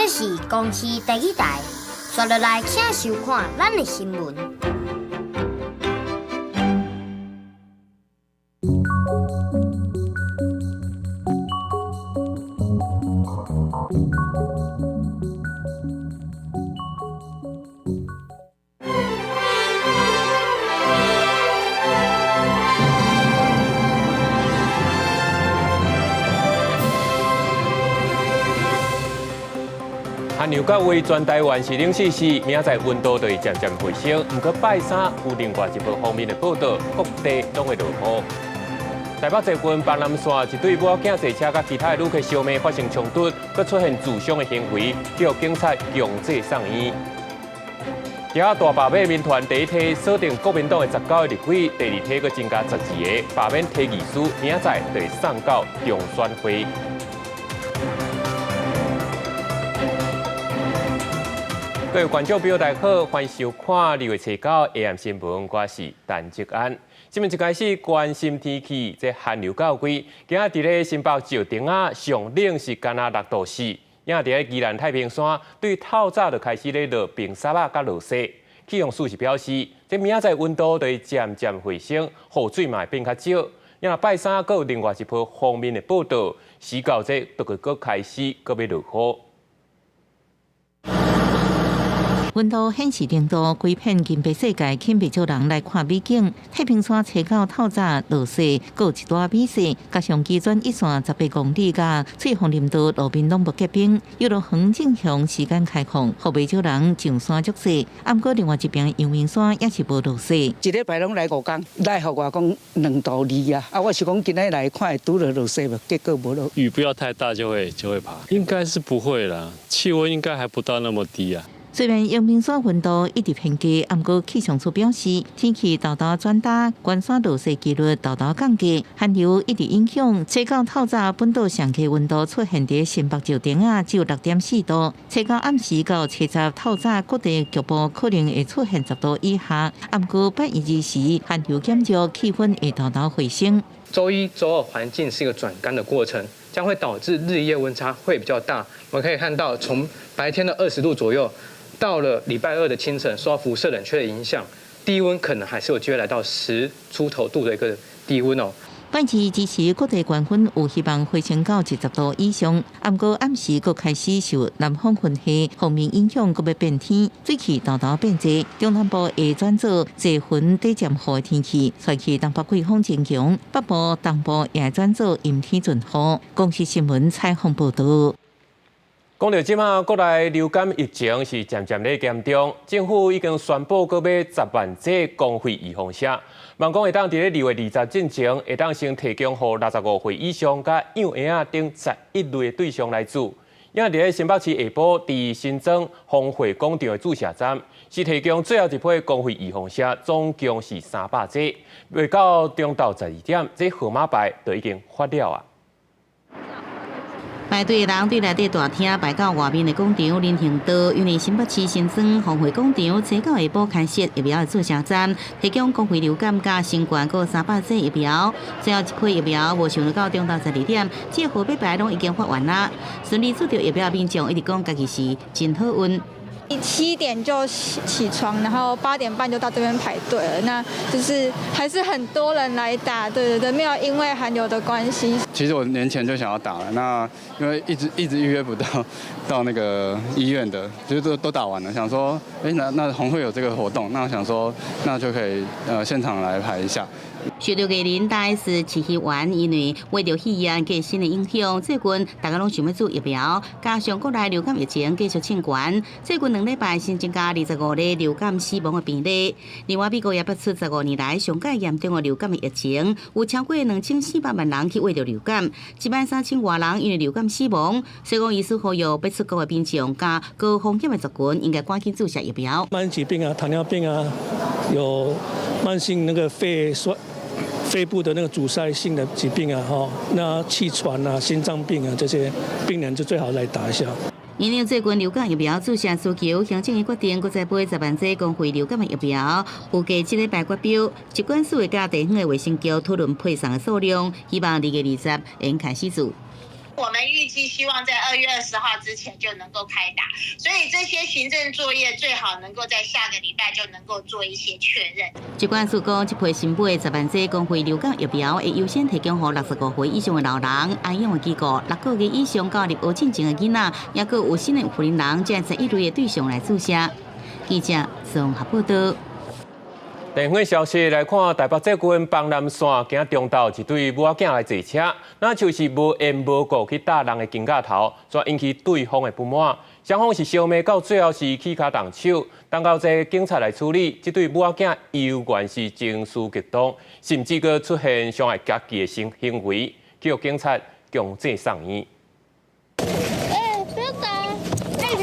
这是公视第一台，刷落来请收看咱的新闻。寒流到位全台湾是冷死死，明仔温度就会渐渐回升。不过拜三有另外一部方面的报道，各地拢会落雨。台北捷运板南线一对母仔骑车甲其他的旅客相骂发生冲突，佮出现自伤的行为，叫警察强制送医。今仔大罢免民团第一梯锁定国民党的19个立委，第二梯佮增加12个罢免提议书，明仔就会送到中选会。各位观众朋友，大家好，欢迎收看2月7日 AM 新闻，我是陈志安。新闻一开始关心天气，这寒流到位，今仔伫咧新北石碇啊，上冷是干那6°C。今仔伫咧宜兰太平山，对透早就开始咧落冰沙啊，甲落雪。气象署是表示，这明仔载温度就会渐渐回升，雨水嘛会变较少。因为拜三阁有另外一波方面的报道，时到这都阁开始阁要落雨。温度显示零度，规片金白世界请不少人来看美景。太平山车到透早落雪，阁有一大比雪，加上基准一线18公里噶，翠峰林道路面拢无结冰。游乐园正向时间开放，互不少人上山足雪。毋过另外一边阳明山也是无落雪。一礼拜拢来5天，来互我讲2度2啊！我是讲今日来看会拄着落雪无，结果无落。雨不要太大就会爬，应该是不会啦，气温应该还不到那么低啊。虽然阳明山温度一直偏低，毋过气象处表示，天气豆豆转大，关山落雪几率豆豆降低，寒流一直影响。车到透早，本岛上气温度出现伫新北石碇啊，只有6.4度；车到暗时到70透早，各地局部可能会出现10度以下。毋过8月2时，寒流减弱，气温会豆豆回升。周1、周2环境是一个转干的过程，将会导致日夜温差会比较大。我们可以看到，从白天的20度左右。到了礼拜2的清晨，受到辐射冷却的影响，低温可能还是有机会来到10出头度的一个低温哦。半日之时，各地高温有希望回升到10度以上。毋过暗时佫开始受南方云系锋面影响，佫要变天，水汽豆豆变济。中南部会转做侪云底渐雨的天气，吹去东北季风增强，北部、东部也转做阴天阵雨。公视新闻采访报道。讲到即马，国内流感疫情是渐渐咧严重，政府已经宣布要买10万剂公费预防针，望讲会当伫咧2月20进前，会当先提供予65岁以上甲幼婴仔等11类对象来做。因伫咧新北市下晡伫新庄丰汇广场的注射站，是提供最后一批公费预防针，总共是300剂。未到中昼12点，这号码牌就已经发了啊。排队的人对内底大厅排到外面的广场人行道，因为新北市新庄丰汇广场早到下晡开设疫苗的注射站，提供公费流感加新冠各300剂疫苗。最后一批疫苗无想到中昼12点，这号码牌拢已经发完啦。顺利取到疫苗的民众一直讲家己是真好运。7点就起床，然后8点半就到这边排队了。那就是还是很多人来打，对，没有因为寒流的关系。其实我年前就想要打了，那因为一直预约不到那个医院的，就是都打完了，想说，那红会有这个活动，那我想说，那就可以现场来排一下。受到艺人大 S 饲戏员，因为为着肺炎加新的影响，最近大家拢想要做疫苗，加上国内流感疫情继续升悬，最近2礼拜新增加25例流感死亡的病例。另外，美国也爆出15年来上界严重的流感的疫情，有超过2400万人去为着流感，13000多人因为流感死亡。所以讲，医师呼吁要出国的民众加高风险的族群，应该赶紧注射疫苗。慢性疾病啊，糖尿病啊，有慢性那个肺部的那个阻塞性的疾病啊，那气喘啊、心脏病啊这些病人就最好来打一下。因应最近流感疫苗注射需求，行政院决定再买10万剂公费流感的疫苗，预计这礼拜发表，疾管署会甲地方的卫生局讨论配送的数量，希望2月20会开始做。我们预计希望在2月20号之前就能够开打，所以这些行政作业最好能够在下个礼拜就能够做一些确认。疾管署讲，这批新买的10万剂公费流感疫苗会优先提供给65岁以上的老人、安养的机构、6个月以上到入学进前的囡仔，也佮有新的有可能人，这这一类的对象来注射。记者综合报道。地方消息来看，台北捷运邦南线行中道一对母仔囝来坐车，那就是无缘无故去打人的警架头，所引起对方的不满。双方是相骂到最后是起骹动手，等到这警察来处理，这对母仔囝依然是情绪激动，甚至佮出现伤害家己的行为，叫警察强制送医。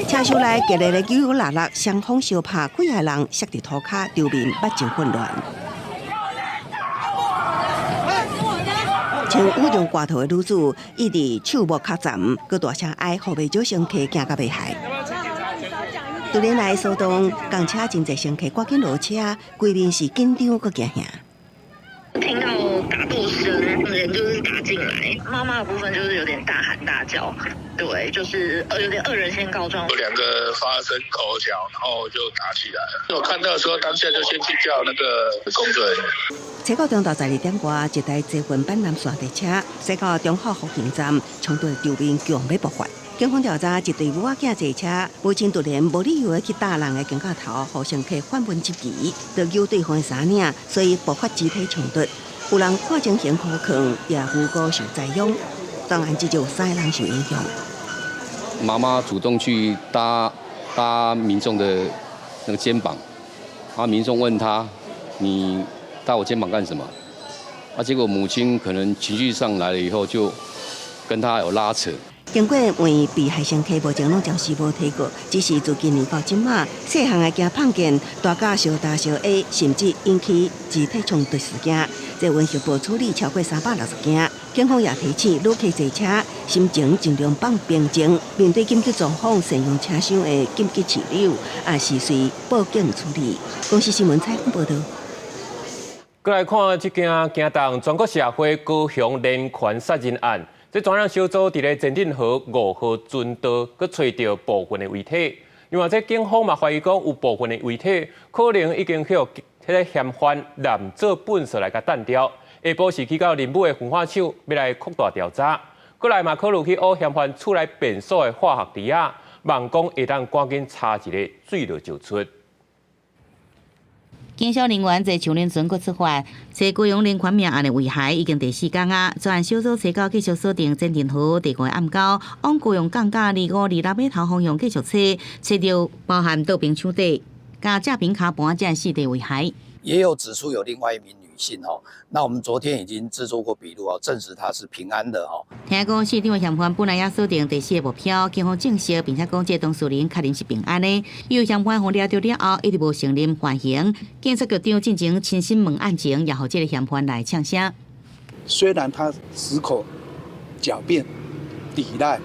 车厢内激烈的扭扭勒勒，双方相拍，几个人摔伫涂骹，场面目前混乱。穿羽绒外套的女子一直手握卡斩，佮大声哀呼袂少乘客惊到被害。队连来骚动，公车真侪乘客赶紧落车，规面是紧张佮惊吓。听到打斗声，人就是打进来。妈妈的部分就是有点大喊大叫，对，就是有点恶人先告状。有2个发生口角，然后就打起来了。我看到的时候，当下就先去叫那个工作人员。车到中道12点外，一台捷运板南线列车驶到中华福兴站，冲到场面强要爆发。警方调查，一对母仔囝坐车，母亲突然无理由的去打人的警架头，互乘客反问质疑，就揪对方的衫领，所以爆发肢体冲突。有人看情形可控，也无辜受栽赃。当然，只有3个人受影响。妈妈主动去搭民众的那个肩膀，民众问他：“你搭我肩膀干什么？”结果母亲可能情绪上来了以后，就跟他有拉扯。经过问被害乘客目前拢暂时无提过，只是自今年到今嘛，细项的惊碰见、大家小打小 A， 甚至引起肢体冲突事件，这温血部处理超过360件。警方也提醒旅客坐车，心情尽量放平静，面对紧急状况，善用车厢的紧急气流，也是随报警处理。公司新闻采访报道。再来看这件惊动全国社会高雄连环杀人案。这专案小组伫咧前镇河5号船道，佮找到部分的遗体。另外，这警方嘛怀疑讲有部分的遗体可能已经去迄个嫌犯拿做本色来甲弹掉。下晡是去到林武的焚化厂要来扩大调查。过来嘛考虑去挖嫌犯厝内变数的化学池啊，望讲会当赶紧查一个水落就出。警消人员在树林村阁出发，在高雄连环命案的遗骸已经第4天啊。专案小组车到继续锁定前镇河地块暗沟，往高雄港甲25、26码头方向继续找到包含倒冰箱底、加架平卡盘这4地遗骸。也有指出有另外一名女性那我们昨天已经制作过笔录证实她是平安的听讲市长的嫌犯本来也锁定第4个目标，警方证实并且讲这当事人确认是平安的。有嫌犯互抓到了后，一直无承认犯行。警察局长进行亲身问案前，也互这个嫌犯来呛声。虽然他矢口狡辩、抵赖，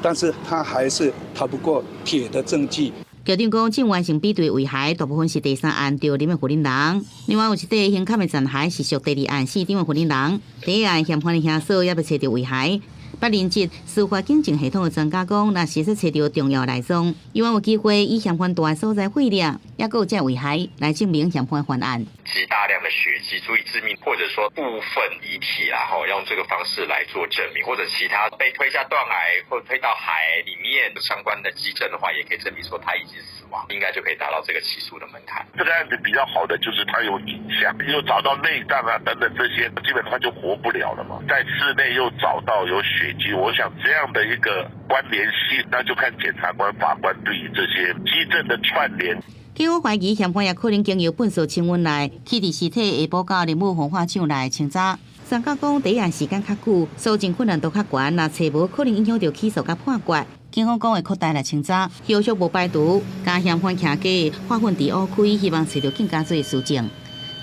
但是他还是逃不过铁的证据。局长讲，正完成比对遗骸，大部分是第3案着林的负责人。另外有一块刑勘的残骸是属第2案4点的负责人。第1案嫌犯的兄嫂也要找到遗骸。8年级司法警政系统的专家讲，若实在找到重要内脏，希望有机会以嫌犯住的所在废料，也有这遗骸来证明嫌犯犯案。极大量的血迹足以致命，或者说部分遗体用这个方式来做证明，或者其他被推下断崖或推到海里面相关的基证的话，也可以证明说他已经死亡，应该就可以达到这个起诉的门槛。这个案子比较好的就是它有影像，又找到内脏等等这些，基本上就活不了了嘛。在室内又找到有血迹，我想这样的一个关联性，那就看检察官、法官对于这些基证的串联。警方怀疑嫌犯也可能经由粪扫清运来弃伫尸体下晡到林武焚化厂来清查。专家讲，第1案时间较久，搜证困难度较悬，若找无可能影响到起诉甲判决。警方讲会扩大来清查，后续无排除将嫌犯徛假化粪伫乌区，希望找到更加多事证。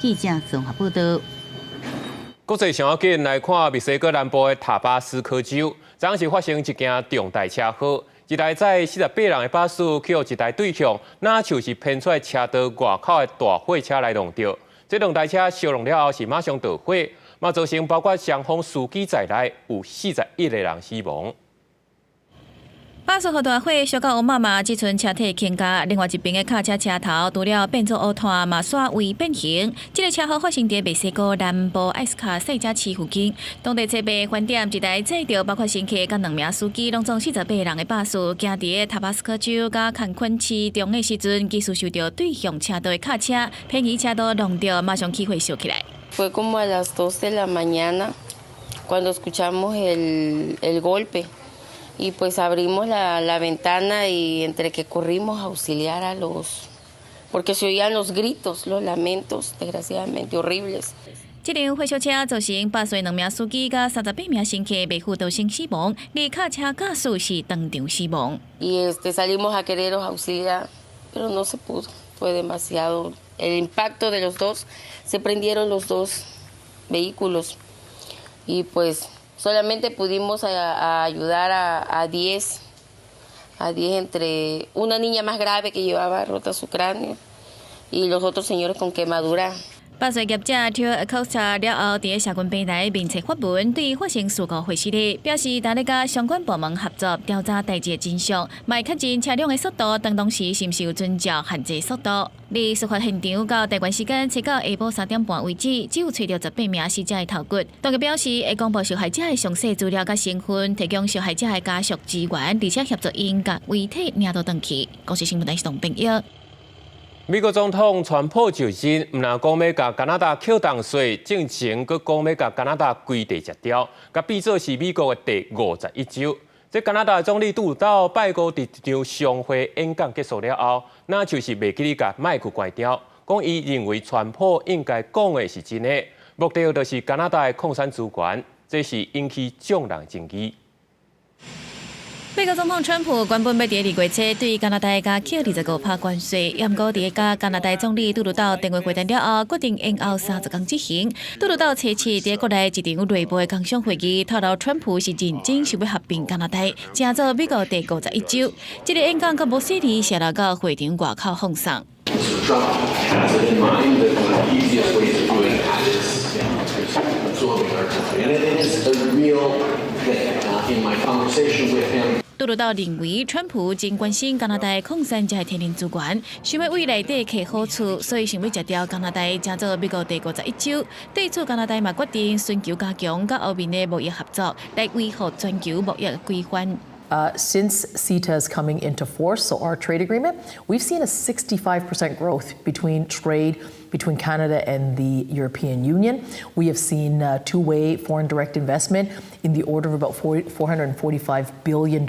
记者综合报道。国际上要紧来看，墨西哥南部的塔巴斯科州，昨是发生一件重大车祸。一台载48人的巴士，去互一台对向，那像是偏出来车道外口的大货车来弄到。这2台车相撞了后是马上导火，嘛造成包括双方司机在内有41个人死亡。80号大火烧到乌妈妈只剩车体倾家，另外一边的卡车车头除了变作乌炭，嘛煞为变形。这个车祸发生在墨西哥南部艾斯卡塞加市附近，当地车牌饭店一台载着包括乘客甲2名司机，拢总48人的巴士，行伫塔巴斯科州甲坎昆市中的时阵，技术受到对向车道的卡车偏移车道弄到，马上起火烧起来。Fue como a las 2 de la mañana cuando escuchamos el golpe. Y pues abrimos la ventana y entre que corrimos a auxiliar a porque se oían los gritos, los lamentos, desgraciadamente horribles. 这辆火烧车造成8岁2名司機甲38名乘客被輔導性死亡，而卡車駕駛是當場死亡。Y salimos a quererlos auxiliar, pero no se pudo, fue demasiado. El impacto de los dos, se prendieron los dos vehículos y pues solamente pudimos ayudar a 10 entre una niña más grave que llevaba rota su cráneo y los otros señores con quemadura. 8岁业者跳考察了后，伫社群平台面册发文，对发生事故回事理，表示大家甲相关部门合作调查代志真相，卖确认车辆的速度当当时是毋是有遵照限制速度。离事发现场到台湾时间找到下晡3点半为止，只有找到18名死者的头骨。当局表示会公布受害者的详细资料甲身份，提供受害者的家属资源，而且协助因甲遗体领到登去。公司新闻台是董炳耀。美国总统川普就任，唔但讲要甲加拿大扣重税，正前佫讲要甲加拿大规地截条，甲变做是美国的第51州。这加拿大总理杜鲁道拜五伫一场商会演讲结束了后，那就是袂记哩甲麦克关掉，讲伊认为川普应该讲的是真的，目的就是加拿大的矿产资源，这是引起众人争议。美国总统川普原本要伫2月初对加拿大加扣25%关税，不过伫甲加拿大总理杜鲁道电话会谈了后，决定延后30天执行。杜鲁道初次伫国内一场内部的工商会议，透露川普是认真想要合并加拿大，成做美国第51州。这个演讲甲无细里泄露到会场外口放送。杜鲁道认为，川普真关心加拿大的矿产才天然资源，想要为内底摕好处，所以想要截掉加拿大，成做美国第51州。对此，加拿大嘛决定寻求加强甲欧盟的贸易合作，来维护全球贸易规范。Since CETA is coming into force, so our trade agreement, we've seen a 65% growth between Canada and the European Union. We have seen two-way foreign direct investment in the order of about $445 billion.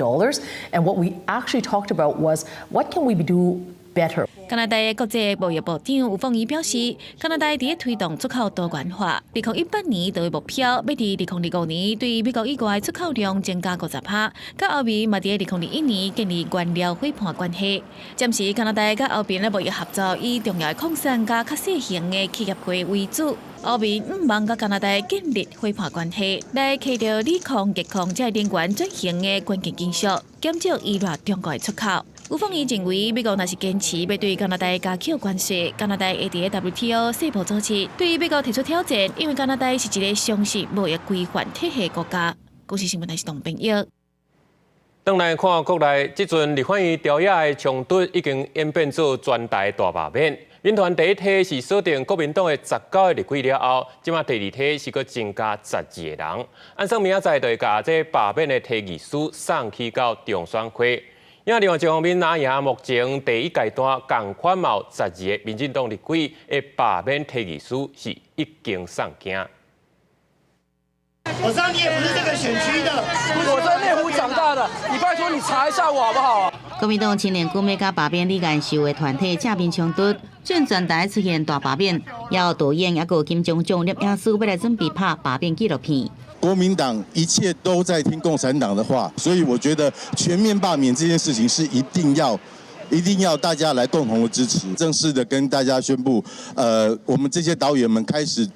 And what we actually talked about was what can we do better? 加拿大的国际贸易部长吴凤仪表示，加拿大伫推动出口多元化，2018年就有目标，要伫2025年对美国以外出口量增加50%，甲欧盟嘛伫2021年建立原料伙伴关系。暂时加拿大甲欧盟的贸易合作以重要的矿产甲较小型的企业会为主。欧盟唔望甲加拿大建立伙伴关系，来摕到锂矿、镉矿这能源转型的关键技术，减少依赖中国的出口。吴凤仪认为，美国若是坚持要对加拿大加扣关税，加拿大会伫 WTO 世贸组织对美国提出挑战，因为加拿大是一个相信贸易规范体系国家。公司新闻台是董炳耀。转来看国内，即阵立法院朝野的冲突已经演变做全台大罢免。民团第一梯是锁定国民党的19个立委了后，即马第二梯是搁增加12个人。按说明仔载就会把这罢免的提议书送去到中选会。另外一方面，拿赢目前第一阶段共款有12个民进党立委的罢免提议书是已经送件。我知道你也不是这个选区的，我在内湖长大的，你拜托你查一下我好不好？国民党青年军要甲罢免李干秀的团体正面冲突，正全台出现大罢免，要导演也有金钟奖摄影师要来准备拍罢免纪录片。国民党一切都在听共产党的话，所以我觉得全面罢免这件事情是一定要大家来共同的支持。正式的跟大家宣布，我们这些导演们开始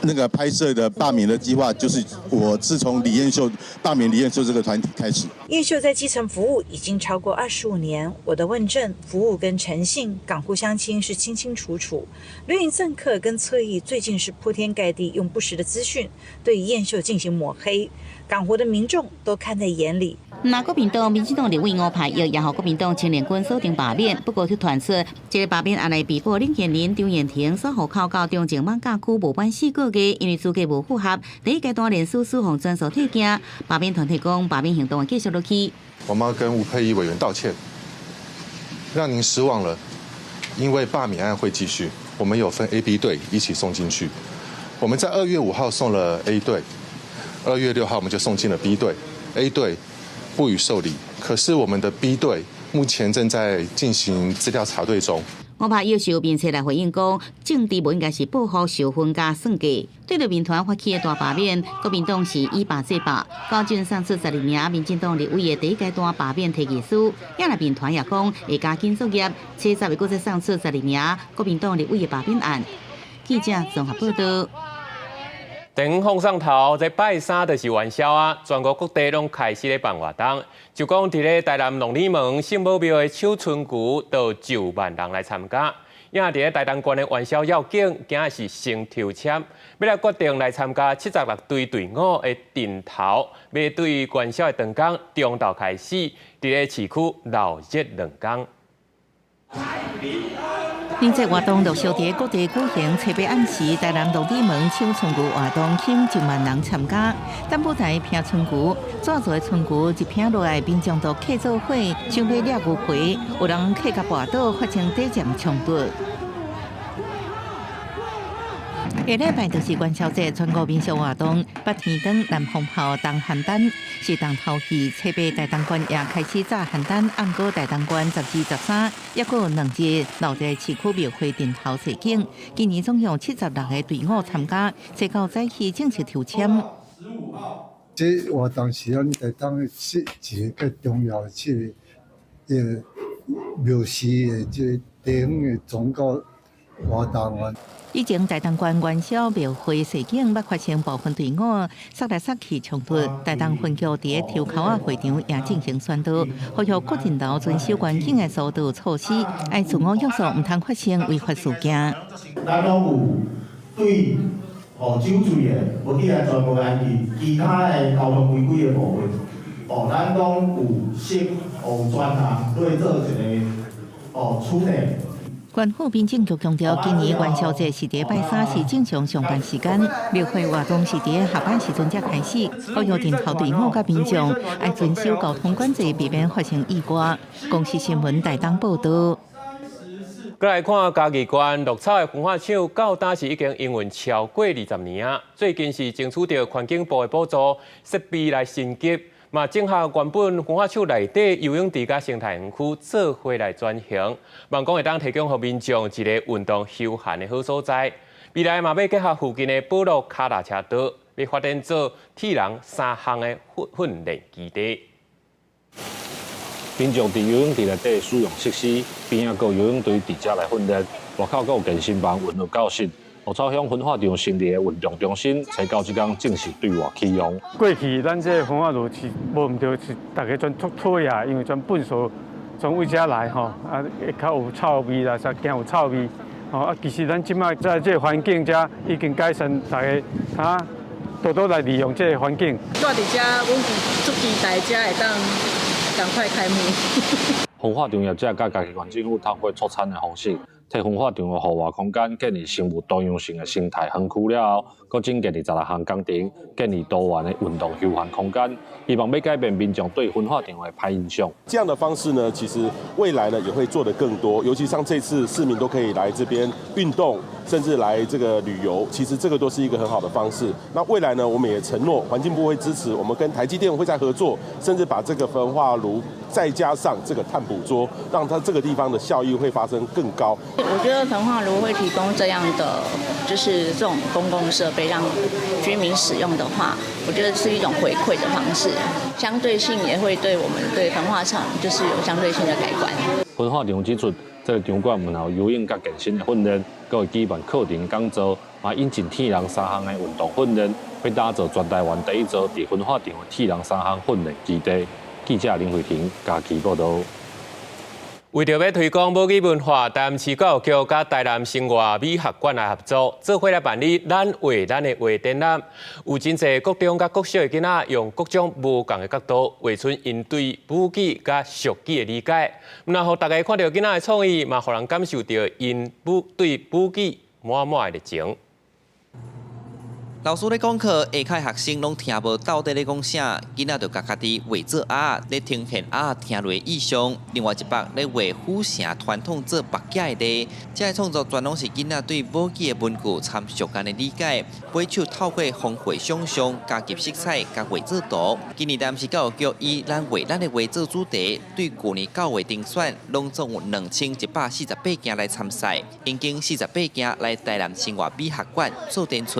那个拍摄的罢免的计划，就是我自从李彦秀罢免李彦秀这个团体开始。彦秀在基层服务已经超过25年，我的问政、服务跟诚信、港沪乡亲是清清楚楚。绿营政客跟侧翼最近是铺天盖地用不实的资讯对彦秀进行抹黑。港湖的民众都看在眼里。那国民党、民进党立委吴派也和国民党青年军锁定罢免，不过去传出这个罢免案来被告林建林、张燕婷所户口到中正艋舺区无满4个月，因为资格无符合，第一阶段连书方转属退件。罢免团体讲，罢免行动会继续落去。我们要跟吴沛忆委员道歉，让您失望了，因为罢免案会继续，我们有分 A、B 队一起送进去。我们在2月5号送了 A 队，2月6号我们就送进了 B 队 ，A 队不予受理，可是我们的 B 队目前正在进行资料查对中。我怕要求民策来回应讲，政治不应该是报复受分加算计。对着民团发起的大罢免，国民党是以罢制罢，高俊上次12名民进党立委的第一阶段罢免提议书，也来民团也讲会加紧作业，70个再上次12名国民党立委的罢免案。记者综合报道。电风上头，在拜3就是元宵啊！全国各地拢开始咧办活动，就讲伫咧台南龙里门圣母庙的手春鼓，都9万人来参加。因伫咧台东县的元宵要景，今日是先抽签，要来决定来参加76队队伍的阵头，要对元宵的长工中昼开始，伫咧市区闹热2天。另这活动陆续伫各地举行，七八暗时，台南龙里门手春鼓活动吸引1万人参加。等舞台拼春鼓，纸做的春鼓一拼落来，民众都客做伙，想要掠牛皮，有人客甲跋倒，发生打仗冲突。下礼拜就是元宵节全国民俗活动，北天灯、南风炮、东邯郸是当头戏。七八台东县也开始炸邯郸，暗过台东县12、13，也阁有2日留在市区庙会阵头示景。今年总共76个队伍参加，最到早起正式抽签。这活动是咱台东是一个重要的庙事的这地方的宗教活动啊。以前台东县元宵庙会示景，捌发生部分队伍杀来杀去冲突。台东分局伫个抽口仔会场也进行宣导，呼吁各阵头遵守环境的疏导措施，爱自我约束，唔通发生违法事件。咱拢有对酒醉的，无记来全部安记，其他的交通违规的部分，咱拢有设有专项对做一个处理。县府民政局强调，今年元宵节是伫拜3是正常上班时间，庙会活动是伫下班时阵才开始。呼吁阵头队伍甲民众爱遵守交通管制，避免发生意外。公视新闻台东报道。再来看嘉义县鹿草的焚化厂，到今时已经营运超过20年啊！最近是争取到环境部的补助，设备来升级。嘛，整合原本焚化厂内底游泳池甲生态园区做伙来转型，望讲会当提供予民众一个运动休闲的好所在。未来嘛要结合附近的保路脚踏车道，要发展做铁人3项的训练基地。民众伫游泳池内底使用设施，边啊个游泳队伫遮来训练，外口阁有健身房、运动教室。鹿草乡焚化场成立的运动中心，才到即天正式对外启用。过去咱这焚化炉是无毋对，是大家全脱退啊，因为全粪扫从位遮来吼，啊会较有臭味啦，啥惊有臭味，吼啊其实咱即摆在这环境遮已经改善，大家多多来利用这个环境。住伫遮，阮足期待遮会当赶快开幕。焚化场业者甲家己县政府透过促产的方式。替焚化场的户外空间建立生物多样性的生态园区了后，搁增建26项工程，建立多元的运动休闲空间，希望要改变民众对焚化场的歹印象。这样的方式呢，其实未来呢也会做得更多，尤其像这次市民都可以来这边运动，甚至来这个旅游，其实这个都是一个很好的方式。那未来呢，我们也承诺环境部会支持，我们跟台积电会再合作，甚至把这个焚化炉再加上这个碳捕捉，让它这个地方的效益会发生更高。我觉得焚化炉会提供这样的，就是这种公共设备让居民使用的话，我觉得是一种回馈的方式，相对性也会对我们对焚化厂就是有相对性的改观。焚化场指出，这个场馆门后游泳甲健身的训练，佮会举办课程讲座，嘛引进铁人3项的运动训练，要打造全台湾第一座伫焚化场的铁人3项训练基地。记者林慧婷，嘉义报道。为着要推广母语文化，台南市教育局甲台南生活美学馆来合作，做伙来办理咱画咱的画展览。有真侪国中甲国小的囡仔用各种无同的角度画出因对母语甲俗语的理解，然后大家看到囡仔的创意，嘛，互人感受到因对母语满满的热情。 老师咧讲课，下届学生拢听无到底咧讲啥，囡仔就家己画做鸭，咧呈现鸭听落意象。另外一百咧画虎城传统做白架的地，这些创作全拢是囡仔对母语的文句参俗间的理解。每手透过风绘想象，加入色彩，加画做图。今年台南市教育局以咱画咱的画做主题，对去年9月定选，拢总有2148件来参赛，因经48件来台南生活美学馆做展出。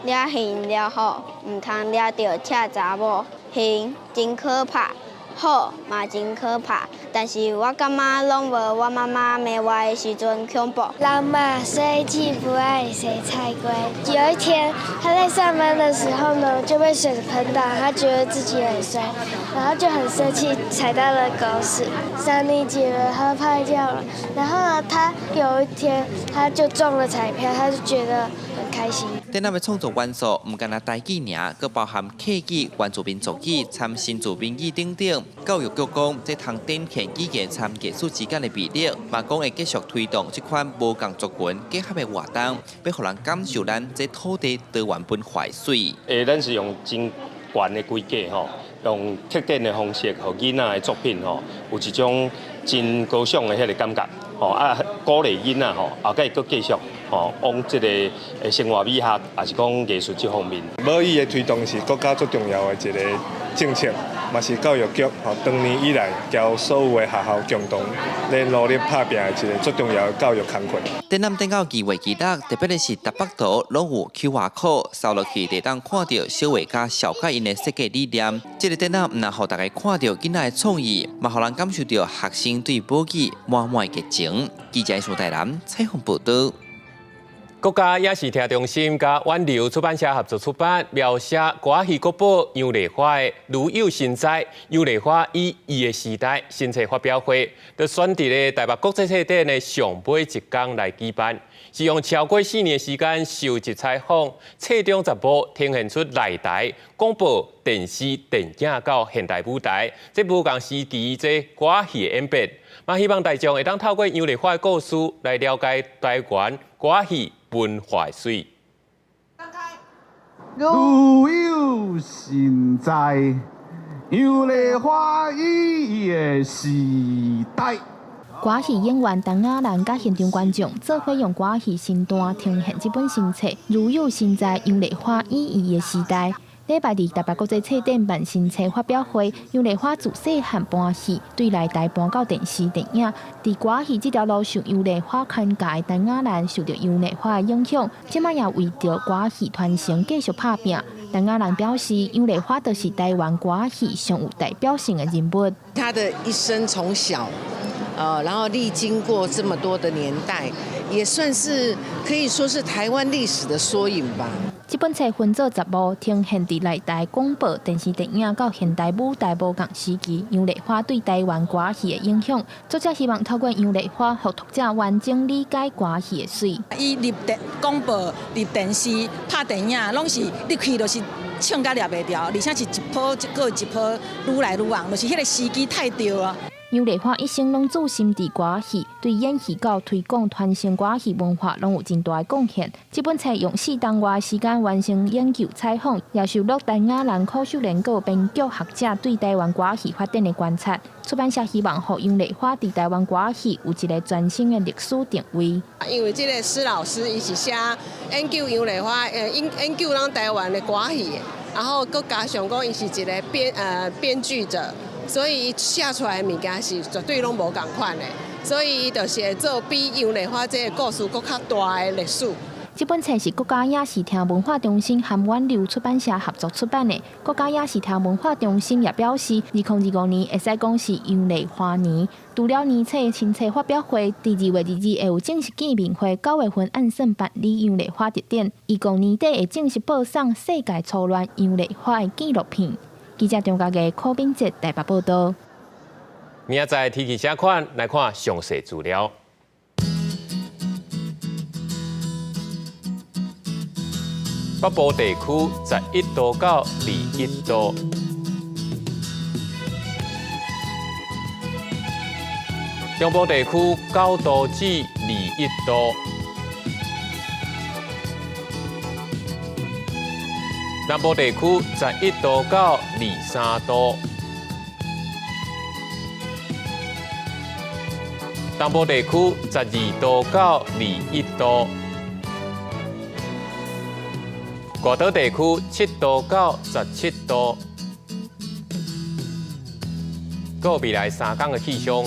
抓hình抓好，唔通抓到恰查某，hình真可怕，好嘛真可怕。但是我感觉拢无我妈妈骂我的时阵恐怖。老妈谁既不爱谁才怪。有一天，他在上班的时候呢，就被水喷到，他觉得自己很帅，然后就很生气，踩到了狗屎，上帝姐了，他拍掉了。然后呢，他有一天他就中了彩票，他就觉得很开心。 展览的创作元素唔干那台语尔，佮包含客语、原住民族语、参新住民语等等。教育局讲，这通展现语言参艺术之间的魅力，嘛讲会继续推动这款无共族群结合的活动，要互人感受咱这土地多元文化的水。咱是用真悬的规格吼，用特定的方式，互囡仔的作品吼，有一种真高尚的迄个感觉。 哦鼓励囡仔吼，后盖佫继续往这个生活美学，也是讲艺术这方面。母语的推动是国家最重要的一个政策，嘛是教育局长年以来交所有的学校共同咧努力打拼的一个最重要的教育工作。展览等到2月2日，特别的是台北图拢有 QR code 扫落去，就当看到小画家小解因的设计理念。这个展览唔但互大家看到囡仔的创意，嘛互人感受到学生对母语满满的热情。 记者苏台南采访报道。国家影视厅中心甲挽流出版社合作出版，描写歌戏国宝杨丽花的《如有神在》，杨丽花以伊的时代新册发表会，就选伫咧台北国际册展的上尾一天来举办，是用超过4年的时间收集采访，册中10部呈现出内台、广播、电视、电影到现代舞台，这无共时期这歌戏的演变。 嘛，希望大众会当透过杨丽花的故事来了解台湾歌戏文化水。如有神在，杨丽花伊的时代。歌戏演员陈雅兰甲现场观众做伙用歌戏身段呈现这本新册《如有神在，杨丽花伊的时代》。 礼拜日台北国际册展办新册发表会，杨丽花自细汉搬戏，对内台搬到电视电影。伫歌戏这条路上，杨丽花看家陈雅兰受到杨丽花的影响，即摆也为着歌戏传承继续打拼。陈雅兰表示，杨丽花就是台湾歌戏上有代表性的人物。她的一生从小，然后历经过这么多的年代，也算是可以说是台湾历史的缩影吧。 这本册分做10部，呈现伫内台广播、电视、电影到现代舞台无共时期，杨丽花对台湾歌戏的影响。作者希望透过杨丽花，互读者完整理解歌戏的水。伊入广播、入电视、拍电影，拢是入去就是唱甲抓袂掉，而且是一波一波愈来愈旺，就是迄个时机太对啊。 杨丽花一生拢注心伫歌戏，对演戏到推广传承歌戏文化，拢有真大的贡献。这本册用4档外时间完成研究采访，也收录陈雅兰、柯秀莲各编剧学者对台湾歌戏发展的观察。出版社希望让杨丽花伫台湾歌戏有一个全新的历史定位。因为这个施老师伊是写研究杨丽花，研究咱台湾的歌戏，然后佮加上讲伊是一个编剧者。 所以写出来的物件是绝对拢无共款的，所以伊就是会做比杨丽花这个故事更较大的历史。这本册是国家影视厅文化中心和挽流出版社合作出版的。国家影视厅文化中心也表示，2025年会使讲是杨丽花年。除了年册的新册发表会，伫2月2日会有正式见面会，9月份按算办理杨丽花特展，预告年底会正式播送《世界错乱杨丽花》的纪录片。记者张家嘅柯秉哲台北报道。明仔载天气啥款来看详细资料。北部地区11度到21度，中部地区9度至21度，南部地区11度到23度，东部地区12度到21度。外岛地区7度到17度，搁未来3天的气象。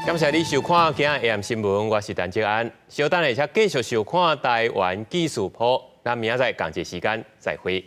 感谢你收看今日 AM 新闻，我是陈哲安。稍等下，继续收看台湾技术铺。咱明仔载同一时间再会。